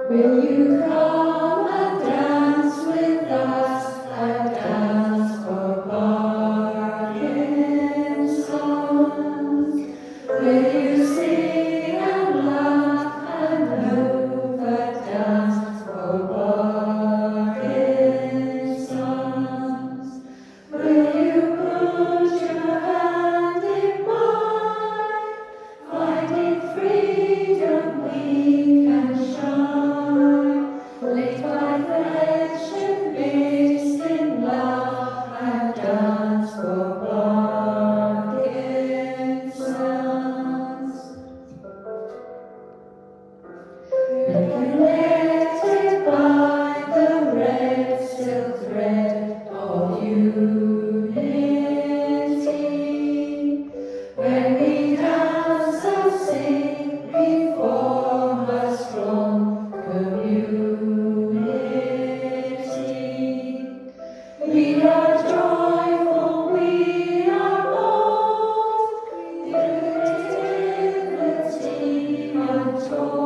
Will you come and dance with us, a dance for Parkinson's? Will you sing and laugh and move, a dance for Parkinson's? Will you put your hand in mine, finding freedom we can shine, lit by friendship mixed in love, and dance for Parkinson's. Reconnected by the red silk thread of unity, when we dance and sing, we form a strong community. We are joyful, we are bold, creativity untold.